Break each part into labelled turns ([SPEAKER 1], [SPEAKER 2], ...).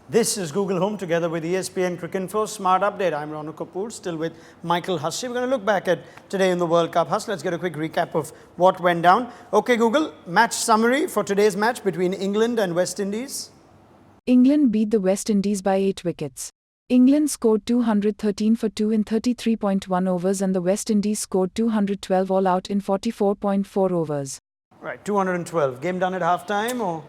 [SPEAKER 1] This is Google Home together with ESPN Cricinfo Smart Update. I'm Ronu Kapoor, still with Michael Hussey. We're going to look back at today in the World Cup. Huss, let's get a quick recap of what went down. Okay, Google, match summary for today's match between England and West Indies.
[SPEAKER 2] England beat the West Indies by 8 wickets. England scored 213 for 2 in 33.1 overs and the West Indies scored 212 all out in 44.4 overs.
[SPEAKER 1] Right, 212. Game done at half-time, or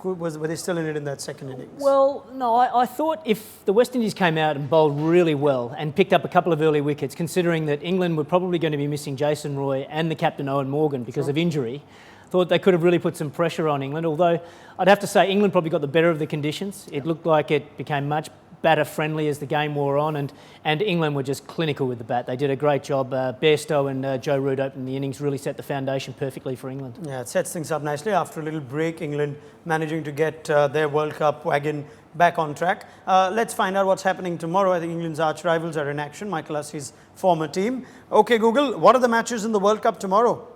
[SPEAKER 1] were they still in it in that second innings?
[SPEAKER 3] Well, no, I thought if the West Indies came out and bowled really well and picked up a couple of early wickets, considering that England were probably going to be missing Jason Roy and the captain Owen Morgan because of injury, thought they could have really put some pressure on England, although I'd have to say England probably got the better of the conditions. It looked like it became much batter friendly as the game wore on, and England were just clinical with the bat. They did a great job. Bairstow and Joe Root opening the innings really set the foundation perfectly for England. Yeah,
[SPEAKER 1] it sets things up nicely. After a little break, England managing to get their World Cup wagon back on track. Let's find out what's happening tomorrow. I think England's arch rivals are in action, Michael Hussey's former team. Okay, Google, what are the matches in the World Cup tomorrow?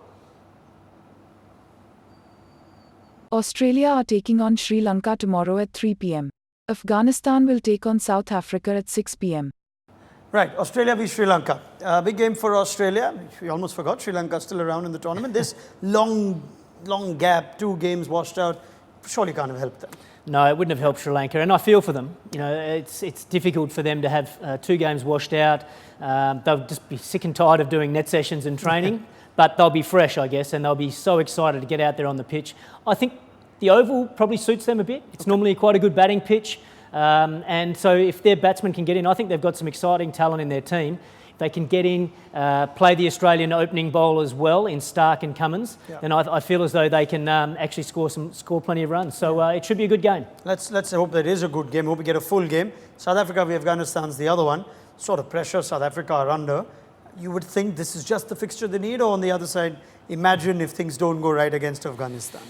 [SPEAKER 2] Australia are taking on Sri Lanka tomorrow at 3 p.m. Afghanistan will take on South Africa at 6 p.m.
[SPEAKER 1] Right, Australia v Sri Lanka. Big game for Australia. We almost forgot Sri Lanka still around in the tournament. This long gap, 2 games washed out, surely can't have helped them.
[SPEAKER 3] No, it wouldn't have helped Sri Lanka, and I feel for them. You know, it's difficult for them to have 2 games washed out. They'll just be sick and tired of doing net sessions and training, but they'll be fresh, I guess, and they'll be so excited to get out there on the pitch. I think the oval probably suits them a bit. It's normally quite a good batting pitch. And so if their batsmen can get in, I think they've got some exciting talent in their team. If they can get in, play the Australian opening bowlers well in Stark and Cummins, then I feel as though they can actually score plenty of runs. So it should be a good game.
[SPEAKER 1] Let's hope that it is a good game. Hope we get a full game. South Africa v Afghanistan's the other one. Sort of pressure South Africa are under. You would think this is just the fixture they need, or on the other side, imagine if things don't go right against Afghanistan.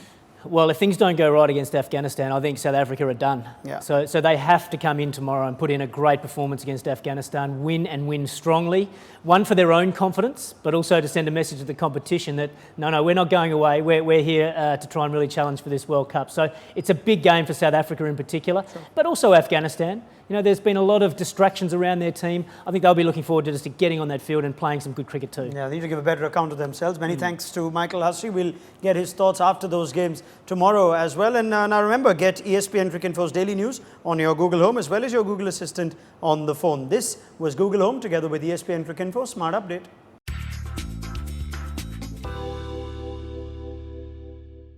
[SPEAKER 3] Well, if things don't go right against Afghanistan, I think South Africa are done.
[SPEAKER 1] Yeah.
[SPEAKER 3] So they have to come in tomorrow and put in a great performance against Afghanistan, win and win strongly. One, for their own confidence, but also to send a message to the competition that, no, we're not going away. We're here to try and really challenge for this World Cup. So it's a big game for South Africa in particular, but also Afghanistan. You know, there's been a lot of distractions around their team. I think they'll be looking forward to just getting on that field and playing some good cricket too.
[SPEAKER 1] Yeah, they need to give a better account of themselves. Many thanks to Michael Hussey. We'll get his thoughts after those games tomorrow as well. And now remember, get ESPN Cricinfo's daily news on your Google Home as well as your Google Assistant on the phone. This was Google Home together with ESPN Cricinfo Smart Update.